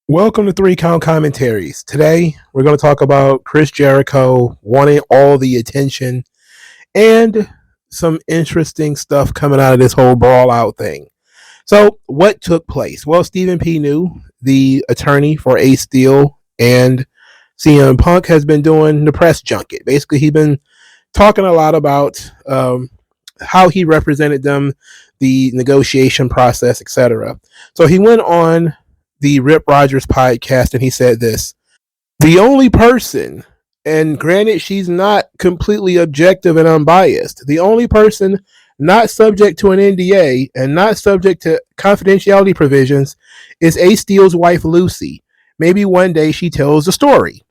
Welcome to Three Count Commentaries. Today, we're going to talk about Chris Jericho wanting all the attention and some interesting stuff coming out of this whole brawl out thing. So, what took place? Well, Stephen P. New, the attorney for Ace Steel and CM Punk, has been doing the press junket. Basically, he's been talking a lot about how he represented them, the negotiation process, etc. So, he went on the Rip Rogers podcast and he said this: the only person, and granted she's not completely objective and unbiased, the only person not subject to an NDA and not subject to confidentiality provisions is Ace Steel's wife Lucy. Maybe one day she tells the story.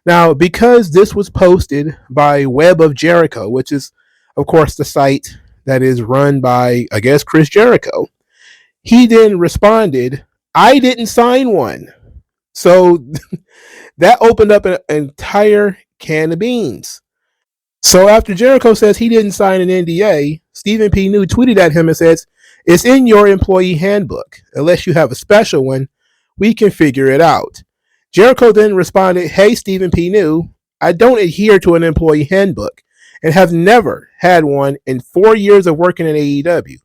Now, because this was posted by Web of Jericho, which is of course the site that is run by, I guess, Chris Jericho, he then responded, "I didn't sign one." So that opened up an entire can of beans. So after Jericho says he didn't sign an NDA, Stephen P. New tweeted at him and says, "It's in your employee handbook. Unless you have a special one, we can figure it out." Jericho then responded, "Hey, Stephen P. New, I don't adhere to an employee handbook and have never had one in 4 years of working in AEW.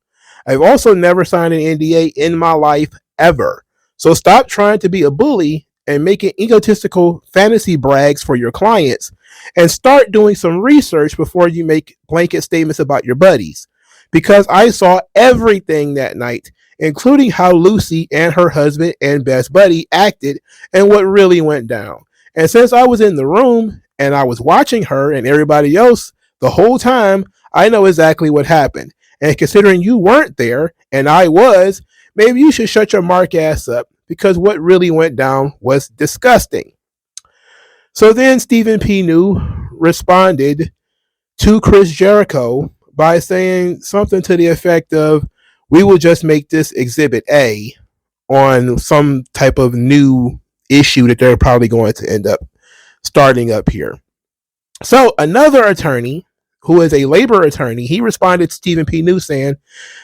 I've also never signed an NDA in my life ever. So stop trying to be a bully and making egotistical fantasy brags for your clients and start doing some research before you make blanket statements about your buddies. Because I saw everything that night, including how Lucy and her husband and best buddy acted and what really went down. And since I was in the room and I was watching her and everybody else the whole time, I know exactly what happened. And considering you weren't there and I was, maybe you should shut your mark ass up because what really went down was disgusting." So then Stephen P. New responded to Chris Jericho by saying something to the effect of, "We will just make this Exhibit A," on some type of new issue that they're probably going to end up starting up here. So another attorney, who is a labor attorney, he responded to Stephen P. New saying,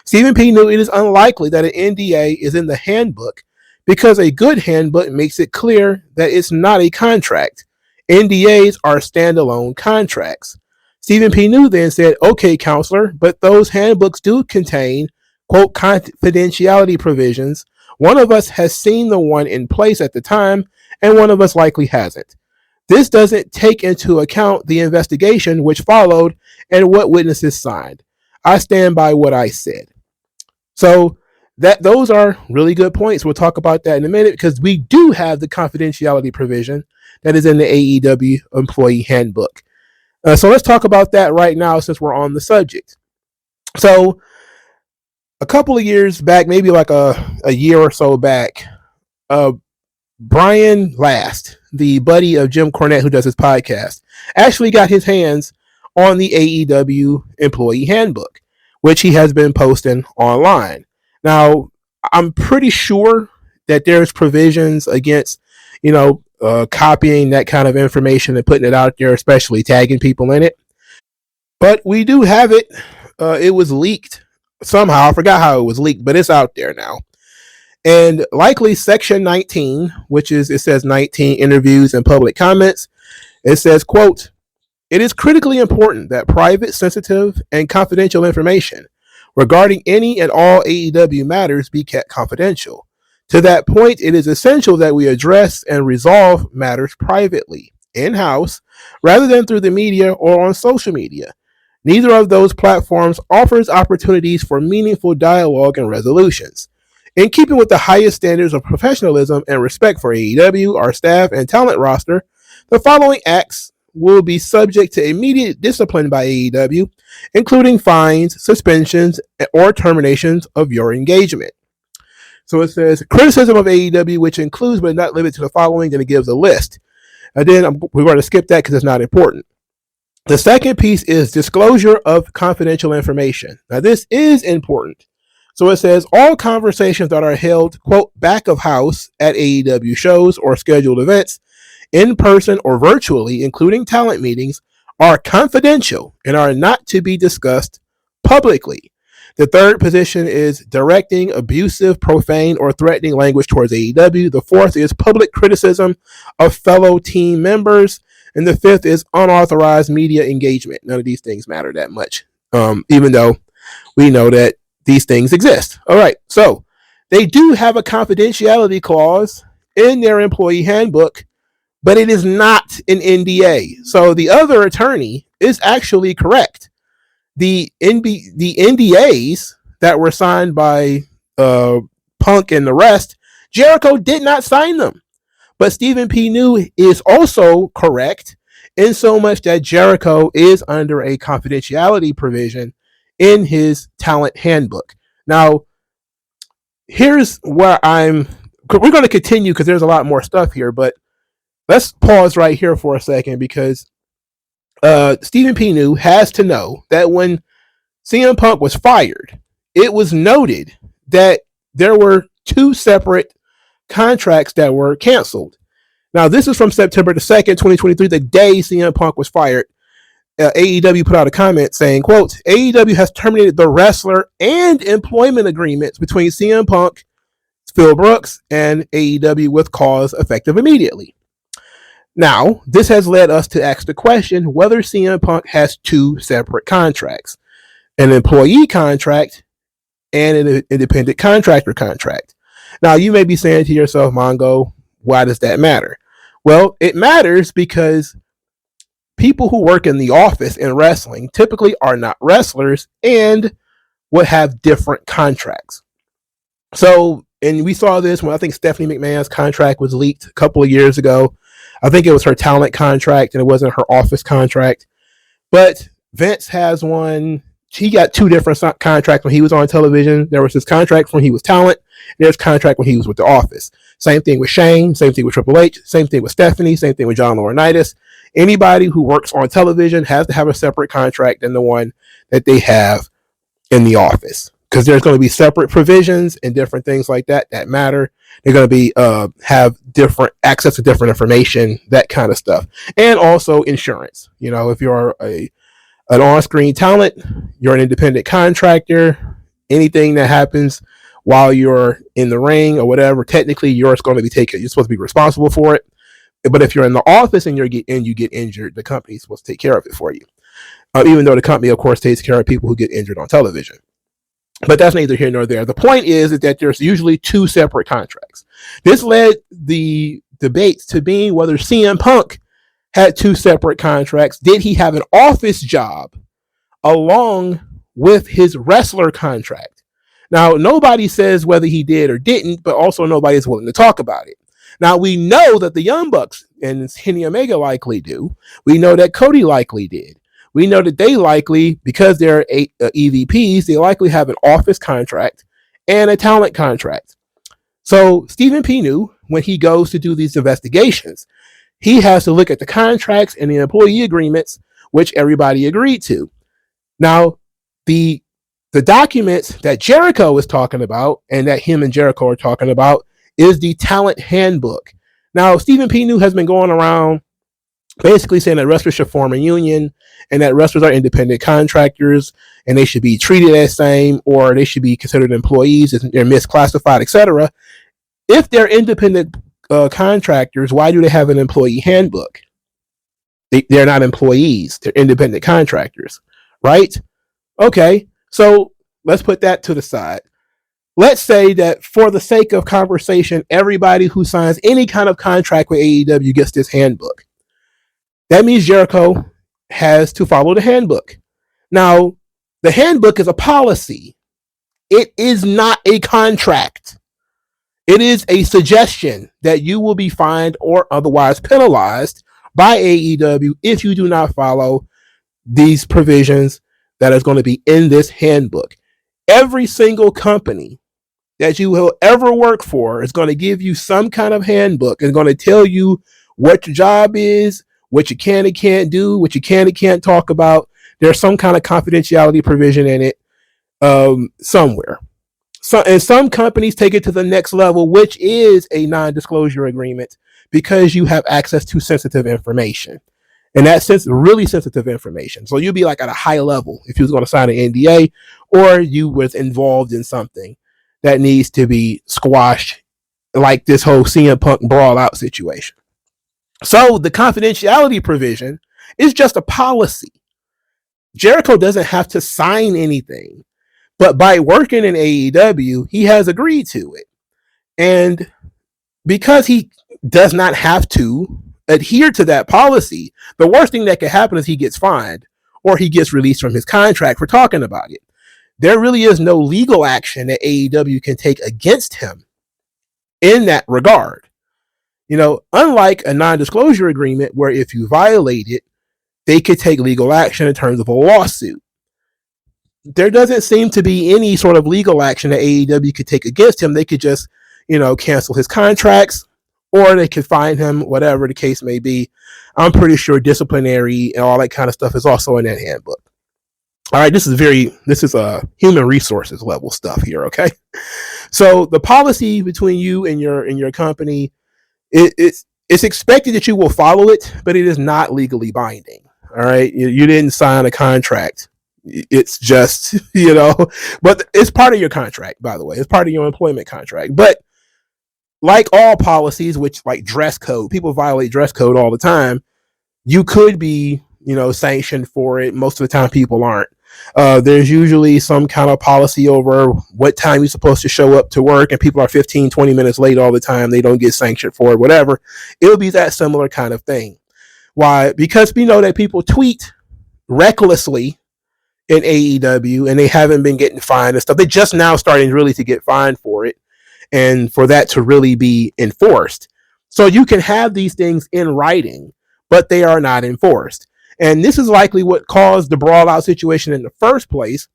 "Stephen P. New, it is unlikely that an NDA is in the handbook because a good handbook makes it clear that it's not a contract. NDAs are standalone contracts." Stephen P. New then said, "Okay, counselor, but those handbooks do contain, quote, confidentiality provisions. One of us has seen the one in place at the time, and one of us likely hasn't. This doesn't take into account the investigation which followed and what witnesses signed. I stand by what I said." So those are really good points. We'll talk about that in a minute because we do have the confidentiality provision that is in the AEW employee handbook. So let's talk about that right now since we're on the subject. So a couple of years back, maybe like a year or so back, Brian Last, the buddy of Jim Cornette who does his podcast, actually got his hands on the AEW employee handbook, which he has been posting online. Now, I'm pretty sure that there's provisions against, copying that kind of information and putting it out there, especially tagging people in it. But we do have it. It was leaked somehow. I forgot how it was leaked, but it's out there now. And likely section 19, it says 19 interviews and public comments. It says, quote, "It is critically important that private, sensitive, and confidential information regarding any and all AEW matters be kept confidential. To that point, it is essential that we address and resolve matters privately, in-house, rather than through the media or on social media. Neither of those platforms offers opportunities for meaningful dialogue and resolutions. In keeping with the highest standards of professionalism and respect for AEW, our staff, and talent roster, the following acts will be subject to immediate discipline by AEW, including fines, suspensions, or terminations of your engagement." So it says, criticism of AEW, which includes but not limited to the following, and it gives a list. And then we're going to skip that because it's not important. The second piece is disclosure of confidential information. Now, this is important. So it says, all conversations that are held, quote, back of house at AEW shows or scheduled events, in person or virtually, including talent meetings, are confidential and are not to be discussed publicly. The third position is directing abusive, profane, or threatening language towards AEW. The fourth is public criticism of fellow team members. And the fifth is unauthorized media engagement. None of these things matter that much, even though we know that these things exist. All right, so they do have a confidentiality clause in their employee handbook, but it is not an NDA. So the other attorney is actually correct. The NDAs that were signed by Punk and the rest, Jericho did not sign them. But Stephen P. New is also correct in so much that Jericho is under a confidentiality provision in his talent handbook. Now, here's where we're going to continue because there's a lot more stuff here, but let's pause right here for a second because Stephen P. New has to know that when CM Punk was fired, it was noted that there were two separate contracts that were canceled. Now, this is from September the 2nd, 2023, the day CM Punk was fired. AEW put out a comment saying, quote, AEW has terminated the wrestler and employment agreements between CM Punk, Phil Brooks, and AEW with cause effective immediately. Now, this has led us to ask the question whether CM Punk has two separate contracts, an employee contract and an independent contractor contract. Now, you may be saying to yourself, Mongo, why does that matter? Well, it matters because people who work in the office in wrestling typically are not wrestlers and would have different contracts. So, and we saw this when I think Stephanie McMahon's contract was leaked a couple of years ago. I think it was her talent contract and it wasn't her office contract. But Vince has one. He got two different contracts when he was on television. There was his contract when he was talent. And there's contract when he was with the office. Same thing with Shane. Same thing with Triple H. Same thing with Stephanie. Same thing with John Laurinaitis. Anybody who works on television has to have a separate contract than the one that they have in the office. Because there's going to be separate provisions and different things like that that matter. They're going to be have different access to different information, that kind of stuff. And also insurance. You know, if you're an on-screen talent, you're an independent contractor, anything that happens while you're in the ring or whatever, technically you're supposed to be responsible for it. But if you're in the office and you get injured, the company's supposed to take care of it for you. Even though the company, of course, takes care of people who get injured on television. But that's neither here nor there. The point is that there's usually two separate contracts. This led the debates to being whether CM Punk had two separate contracts. Did he have an office job along with his wrestler contract? Now, nobody says whether he did or didn't, but also nobody is willing to talk about it. Now, we know that the Young Bucks and Kenny Omega likely do. We know that Cody likely did. We know that they likely, because they're EVPs, they likely have an office contract and a talent contract. So Stephen P. New, when he goes to do these investigations, he has to look at the contracts and the employee agreements, which everybody agreed to. Now, the documents that Jericho is talking about and that him and Jericho are talking about is the talent handbook. Now, Stephen P. New has been going around basically saying that wrestlers should form a union and that wrestlers are independent contractors and they should be treated as same, or they should be considered employees if they're misclassified, etc. If they're independent contractors, why do they have an employee handbook? They're not employees. They're independent contractors, right? Okay, so let's put that to the side. Let's say that for the sake of conversation, everybody who signs any kind of contract with AEW gets this handbook. That means Jericho has to follow the handbook. Now, the handbook is a policy. It is not a contract. It is a suggestion that you will be fined or otherwise penalized by AEW if you do not follow these provisions that is going to be in this handbook. Every single company that you will ever work for is going to give you some kind of handbook and going to tell you what your job is, what you can and can't do, what you can and can't talk about. There's some kind of confidentiality provision in it somewhere. And some companies take it to the next level, which is a non-disclosure agreement, because you have access to sensitive information. And that's really sensitive information. So you'd be like at a high level if you was going to sign an NDA, or you was involved in something that needs to be squashed, like this whole CM Punk brawl out situation. So the confidentiality provision is just a policy. Jericho doesn't have to sign anything, but by working in AEW, he has agreed to it. And because he does not have to adhere to that policy, the worst thing that could happen is he gets fined or he gets released from his contract for talking about it. There really is no legal action that AEW can take against him in that regard. You know, unlike a non-disclosure agreement where if you violate it, they could take legal action in terms of a lawsuit. There doesn't seem to be any sort of legal action that AEW could take against him. They could just, cancel his contracts, or they could fine him, whatever the case may be. I'm pretty sure disciplinary and all that kind of stuff is also in that handbook. All right, this is human resources level stuff here, okay? So the policy between you and your company, it's expected that you will follow it, but it is not legally binding. All right, you didn't sign a contract. It's just, but it's part of your contract, by the way. It's part of your employment contract. But like all policies, which like dress code, people violate dress code all the time. You could be, sanctioned for it. Most of the time people aren't. There's usually some kind of policy over what time you're supposed to show up to work, and people are 15, 20 minutes late all the time. They don't get sanctioned for it, whatever. It'll be that similar kind of thing. Why? Because we know that people tweet recklessly in AEW and they haven't been getting fined and stuff. They're just now starting really to get fined for it and for that to really be enforced. So you can have these things in writing, but they are not enforced. And this is likely what caused the brawl out situation in the first place,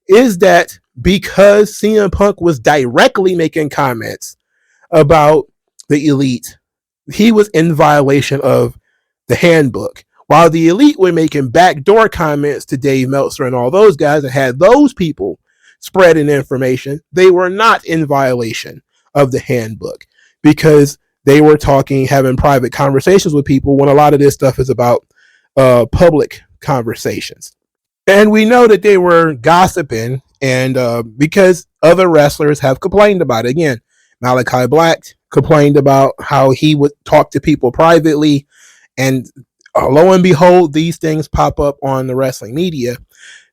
is that because CM Punk was directly making comments about the Elite, he was in violation of the handbook. While the Elite were making backdoor comments to Dave Meltzer and all those guys and had those people spreading information, they were not in violation of the handbook because they were having private conversations with people when a lot of this stuff is about public conversations. And we know that they were gossiping, and because other wrestlers have complained about it. Again, Malachi Black complained about how he would talk to people privately, and lo and behold, these things pop up on the wrestling media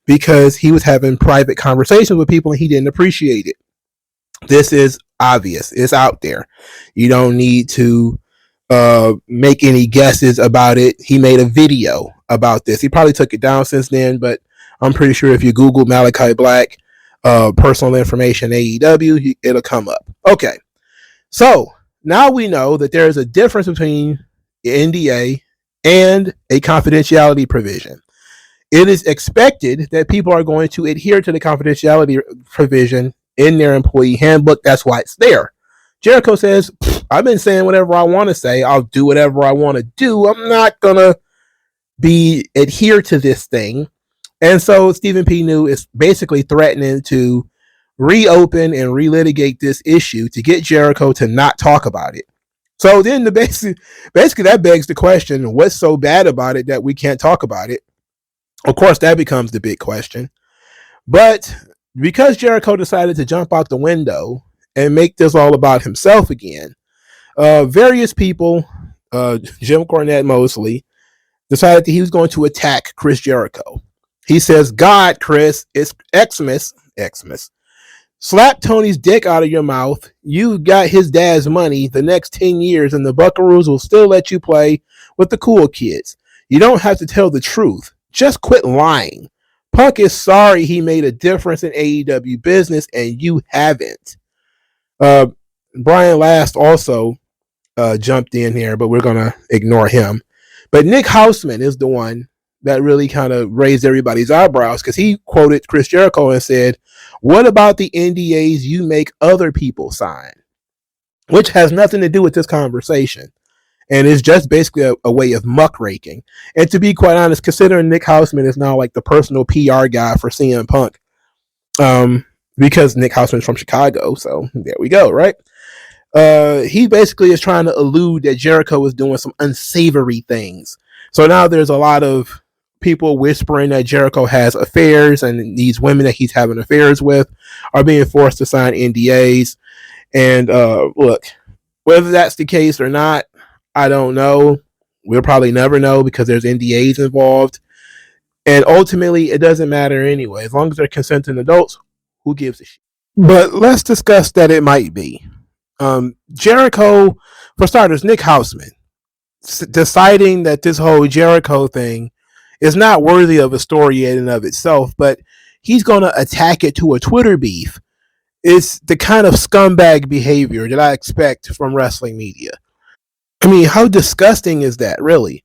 because he was having private conversations with people and he didn't appreciate it. This is obvious. It's out there. You don't need to make any guesses about it. He made a video about this. He probably took it down since then, but I'm pretty sure if you Google Malachi Black personal information AEW, it'll come up. Okay. So now we know that there is a difference between the NDA and a confidentiality provision. It is expected that people are going to adhere to the confidentiality provision in their employee handbook. That's why it's there. Jericho says, I've been saying whatever I want to say. I'll do whatever I want to do. I'm not going to adhere to this thing. And so Stephen P. New is basically threatening to reopen and relitigate this issue to get Jericho to not talk about it. So then basically that begs the question, what's so bad about it that we can't talk about it? Of course, that becomes the big question. But because Jericho decided to jump out the window and make this all about himself again, various people, Jim Cornette mostly, decided that he was going to attack Chris Jericho. He says, God, Chris, it's Xmas. Slap Tony's dick out of your mouth. You got his dad's money the next 10 years and the Buckaroos will still let you play with the cool kids. You don't have to tell the truth. Just quit lying. Punk is sorry he made a difference in AEW business and you haven't. Brian Last also jumped in here, but we're going to ignore him. But Nick Hausman is the one that really kind of raised everybody's eyebrows because he quoted Chris Jericho and said, what about the NDAs you make other people sign? Which has nothing to do with this conversation. And it's just basically a way of muckraking. And to be quite honest, considering Nick Hausman is now like the personal PR guy for CM Punk, because Nick Hausman is from Chicago, so there we go, right? He basically is trying to allude that Jericho is doing some unsavory things So now there's a lot of people whispering that Jericho has affairs, and these women that he's having affairs with are being forced to sign NDAs. And look, whether that's the case or not, I don't know. We'll probably never know because there's NDAs involved. And ultimately, it doesn't matter anyway. As long as they're consenting adults, who gives a shit? But let's discuss that it might be. Jericho, for starters, Nick Hausman, deciding that this whole Jericho thing is not worthy of a story in and of itself, but he's going to attack it to a Twitter beef. It's the kind of scumbag behavior that I expect from wrestling media. I mean, how disgusting is that, really?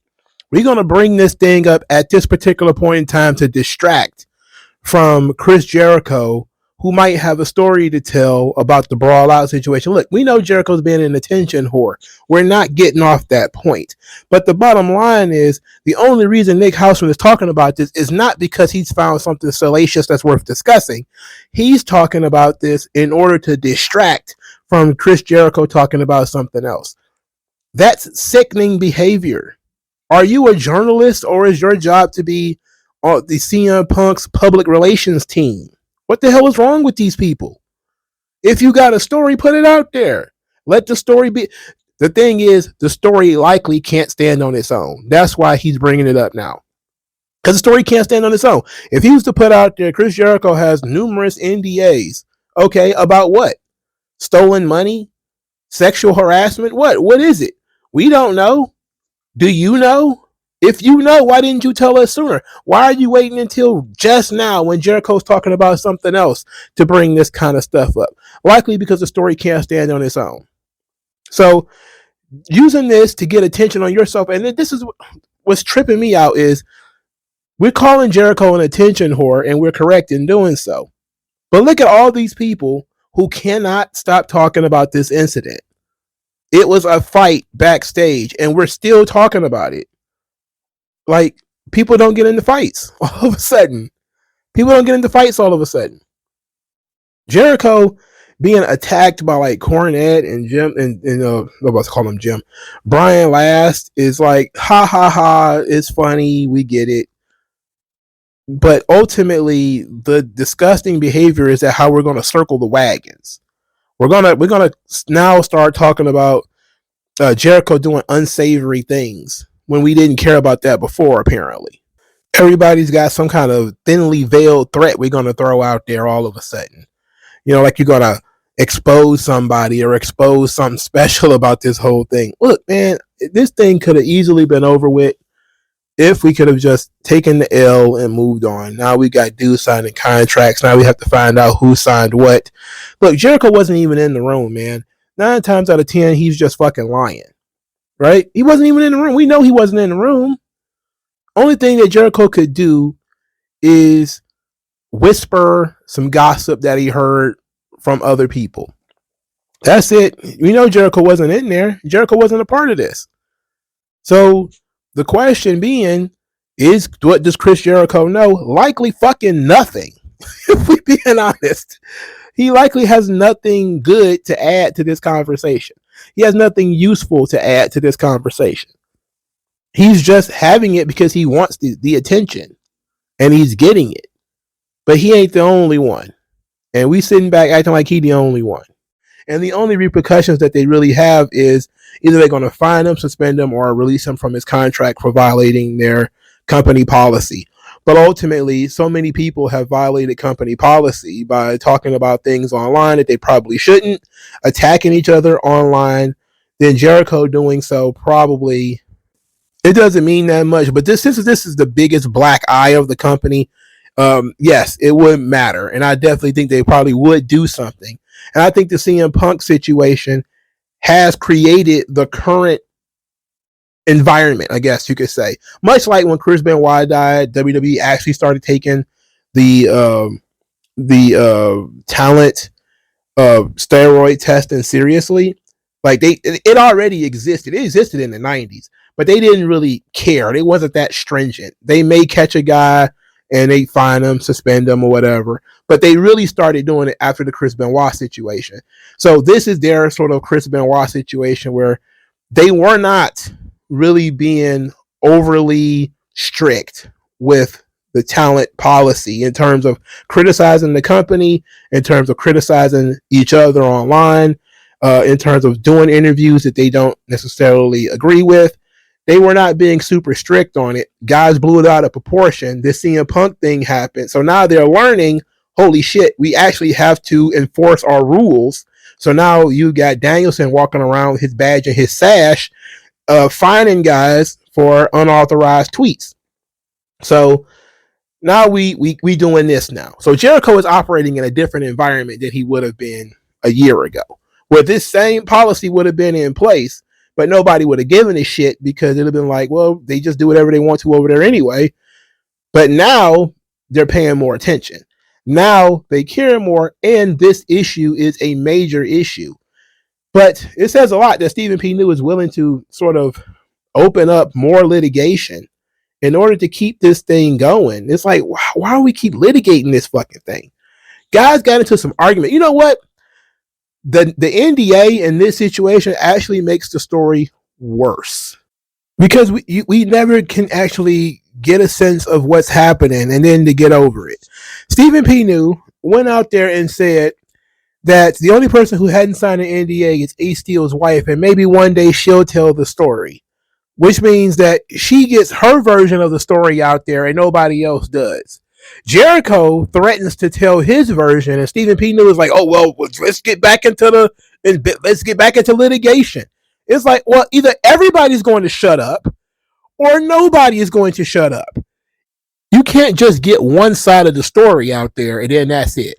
We're going to bring this thing up at this particular point in time to distract from Chris Jericho, who might have a story to tell about the brawl out situation. Look, we know Jericho's been an attention whore. We're not getting off that point. But the bottom line is the only reason Nick Hausman is talking about this is not because he's found something salacious that's worth discussing. He's talking about this in order to distract from Chris Jericho talking about something else. That's sickening behavior. Are you a journalist, or is your job to be the CM Punk's public relations team? What the hell is wrong with these people? If you got a story, put it out there. Let the story be. The thing is, the story likely can't stand on its own. That's why he's bringing it up now. Because the story can't stand on its own. If he was to put out there, Chris Jericho has numerous NDAs. Okay, about what? Stolen money? Sexual harassment? What is it? We don't know. Do you know? If you know, why didn't you tell us sooner? Why are you waiting until just now when Jericho's talking about something else to bring this kind of stuff up? Likely because the story can't stand on its own. So using this to get attention on yourself, and this is what's tripping me out, is we're calling Jericho an attention whore, and we're correct in doing so. But look at all these people who cannot stop talking about this incident. It was a fight backstage, and we're still talking about it. Like, people don't get into fights all of a sudden. People don't get into fights all of a sudden. Jericho being attacked by like Cornette and Jim and I'm about to call him Jim. Brian Last is like, ha ha ha, it's funny, we get it. But ultimately, the disgusting behavior is that how we're going to circle the wagons. We're gonna now start talking about Jericho doing unsavory things when we didn't care about that before, apparently. Everybody's got some kind of thinly veiled threat we're going to throw out there all of a sudden. You know, like you're going to expose somebody or expose something special about this whole thing. Look, man, this thing could have easily been over with if we could have just taken the L and moved on. Now we got dudes signing contracts. Now we have to find out who signed what. Look, Jericho wasn't even in the room, man. 9 times out of 10, he's just fucking lying. Right? He wasn't even in the room. We know he wasn't in the room. Only thing that Jericho could do is whisper some gossip that he heard from other people. That's it. We know Jericho wasn't in there. Jericho wasn't a part of this. So the question being is, what does Chris Jericho know? Likely fucking nothing. If we're being honest, he likely has nothing good to add to this conversation. He has nothing useful to add to this conversation. He's just having it because he wants the attention, and he's getting it. But he ain't the only one. And we sitting back acting like he the only one. And the only repercussions that they really have is either they're going to fine him, suspend him, or release him from his contract for violating their company policy. But ultimately, so many people have violated company policy by talking about things online that they probably shouldn't, attacking each other online. Then Jericho doing so probably, it doesn't mean that much. But this is the biggest black eye of the company. Yes, it wouldn't matter. And I definitely think they probably would do something. And I think the CM Punk situation has created the current environment, I guess you could say. Much like when Chris Benoit died, WWE actually started taking the talent steroid testing seriously. Like it already existed. It existed in the 90s, but they didn't really care. It wasn't that stringent. They may catch a guy and they fine him, suspend him, or whatever. But they really started doing it after the Chris Benoit situation. So this is their sort of Chris Benoit situation where they were not really being overly strict with the talent policy in terms of criticizing the company, in terms of criticizing each other online, in terms of doing interviews that they don't necessarily agree with. They were not being super strict on it. Guys blew it out of proportion. This CM Punk thing happened. So now they're learning, holy shit, we actually have to enforce our rules. So now you got Danielson walking around with his badge and his sash, fining guys for unauthorized tweets. So now we doing this now. So Jericho is operating in a different environment than he would have been a year ago, where this same policy would have been in place, but nobody would have given a shit because it would have been like, well, they just do whatever they want to over there anyway. But now they're paying more attention. Now they care more, and this issue is a major issue. But it says a lot that Stephen P. New is willing to sort of open up more litigation in order to keep this thing going. It's like, why do we keep litigating this fucking thing? Guys got into some argument. You know what? The NDA in this situation actually makes the story worse because we never can actually get a sense of what's happening and then to get over it. Stephen P. New went out there and said that the only person who hadn't signed an NDA is Ace Steel's wife, and maybe one day she'll tell the story, which means that she gets her version of the story out there and nobody else does. Jericho threatens to tell his version, and Stephen P. New is like, "Oh well, let's get back into litigation." It's like, well, either everybody's going to shut up, or nobody is going to shut up. You can't just get one side of the story out there and then that's it.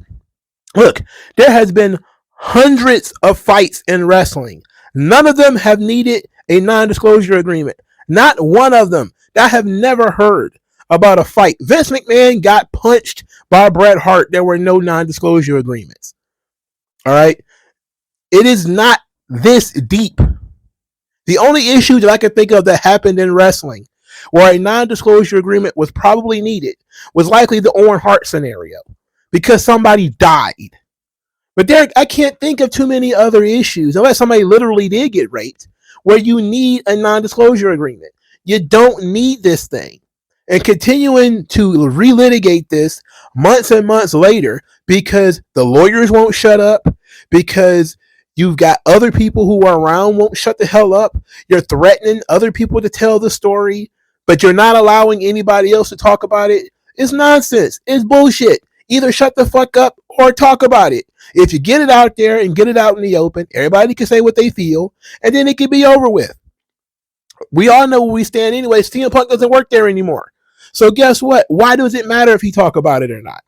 Look, there has been hundreds of fights in wrestling. None of them have needed a non-disclosure agreement. Not one of them. I have never heard about a fight. Vince McMahon got punched by Bret Hart. There were no non-disclosure agreements. All right? It is not this deep. The only issue that I can think of that happened in wrestling where a non-disclosure agreement was probably needed was likely the Owen Hart scenario because somebody died. But there, I can't think of too many other issues, unless somebody literally did get raped, where you need a non-disclosure agreement. You don't need this thing. And continuing to relitigate this months and months later because the lawyers won't shut up, because you've got other people who are around won't shut the hell up. You're threatening other people to tell the story, but you're not allowing anybody else to talk about it. It's nonsense. It's bullshit. Either shut the fuck up or talk about it. If you get it out there and get it out in the open, everybody can say what they feel, and then it can be over with. We all know where we stand anyway. CM Punk doesn't work there anymore. So guess what? Why does it matter if he talk about it or not?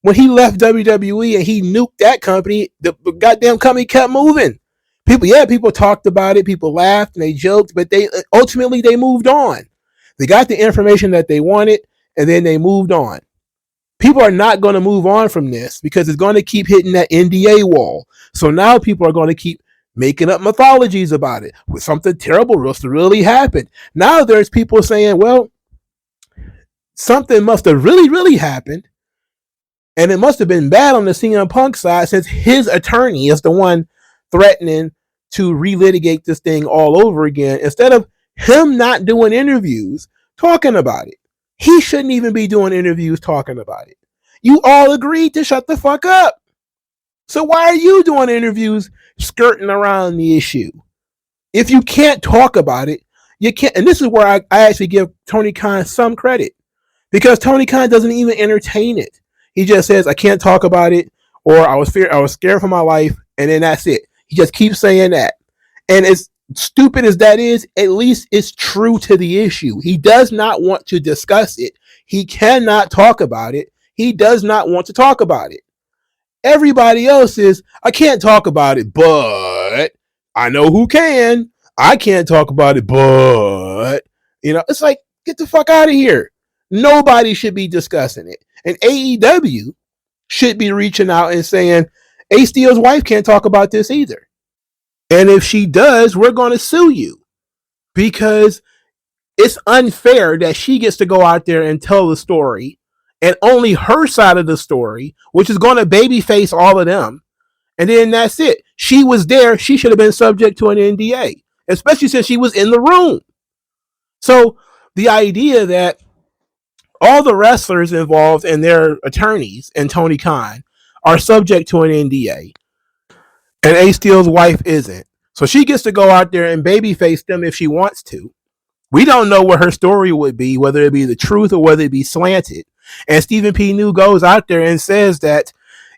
When he left WWE and he nuked that company, the goddamn company kept moving. People talked about it, people laughed and they joked, but they ultimately moved on. They got the information that they wanted, and then they moved on. People are not going to move on from this because it's going to keep hitting that NDA wall. So now people are going to keep making up mythologies about it. With something terrible really happened. Now there's people saying, well, something must have really happened. And it must have been bad on the CM Punk side since his attorney is the one threatening to relitigate this thing all over again instead of him not doing interviews talking about it. He shouldn't even be doing interviews talking about it. You all agreed to shut the fuck up. So why are you doing interviews skirting around the issue? If you can't talk about it, you can't. And this is where I actually give Tony Khan some credit, because Tony Khan doesn't even entertain it. He just says, I can't talk about it, or I was scared for my life, and then that's it. He just keeps saying that. And as stupid as that is, at least it's true to the issue. He does not want to discuss it. He cannot talk about it. He does not want to talk about it. Everybody else is, I can't talk about it, but I know who can. I can't talk about it, but, it's like, get the fuck out of here. Nobody should be discussing it. And AEW should be reaching out and saying, Ace Steel's wife can't talk about this either. And if she does, we're going to sue you, because it's unfair that she gets to go out there and tell the story, and only her side of the story, which is going to babyface all of them. And then that's it. She was there. She should have been subject to an NDA, especially since she was in the room. So the idea that all the wrestlers involved and their attorneys and Tony Khan are subject to an NDA, and Ace Steel's wife isn't. So she gets to go out there and babyface them if she wants to. We don't know what her story would be, whether it be the truth or whether it be slanted. And Stephen P. New goes out there and says that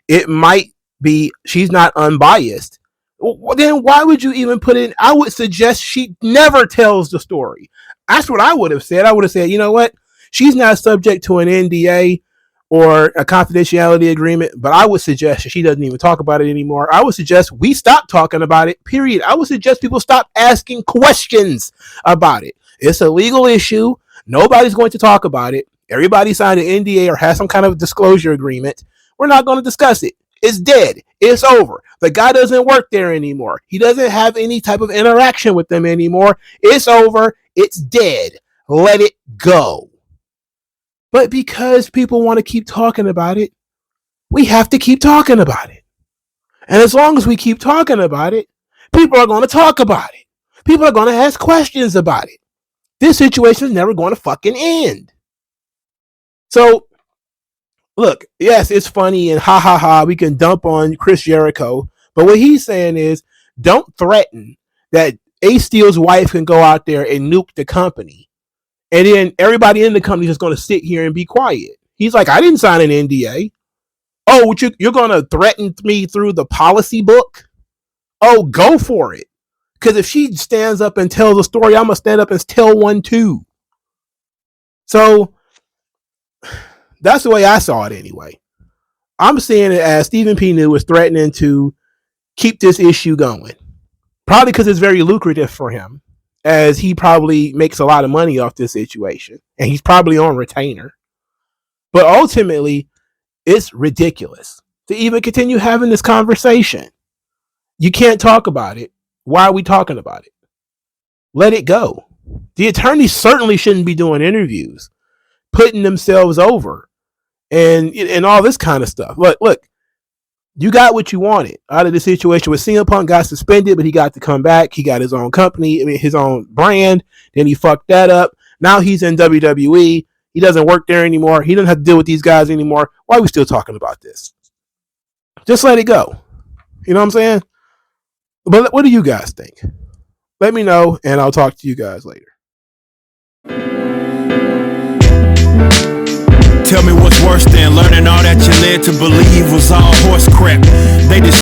it might be she's not unbiased. Well, then why would you even put in? I would suggest she never tells the story. That's what I would have said. I would have said, you know what? She's not subject to an NDA or a confidentiality agreement, but I would suggest she doesn't even talk about it anymore. I would suggest we stop talking about it, period. I would suggest people stop asking questions about it. It's a legal issue. Nobody's going to talk about it. Everybody signed an NDA or has some kind of disclosure agreement. We're not going to discuss it. It's dead. It's over. The guy doesn't work there anymore. He doesn't have any type of interaction with them anymore. It's over. It's dead. Let it go. But because people want to keep talking about it, we have to keep talking about it. And as long as we keep talking about it, people are going to talk about it. People are going to ask questions about it. This situation is never going to fucking end. So, look, yes, it's funny and ha ha ha, we can dump on Chris Jericho. But what he's saying is, don't threaten that Ace Steel's wife can go out there and nuke the company. And then everybody in the company is going to sit here and be quiet. He's like, I didn't sign an NDA. Oh, you're going to threaten me through the policy book? Oh, go for it. Because if she stands up and tells a story, I'm going to stand up and tell one too. So that's the way I saw it anyway. I'm seeing it as Stephen P. New is threatening to keep this issue going. Probably because it's very lucrative for him, as he probably makes a lot of money off this situation. And he's probably on retainer. But ultimately, it's ridiculous to even continue having this conversation. You can't talk about it. Why are we talking about it? Let it go. The attorneys certainly shouldn't be doing interviews, putting themselves over, and all this kind of stuff. Look, you got what you wanted out of the situation with CM Punk. Got suspended, but he got to come back. He got his own company, his own brand. Then he fucked that up. Now he's in WWE. He doesn't work there anymore. He doesn't have to deal with these guys anymore. Why are we still talking about this? Just let it go. You know what I'm saying? But what do you guys think? Let me know, and I'll talk to you guys later. Tell me what's worse than learning all that you led to believe was all horse crap. They just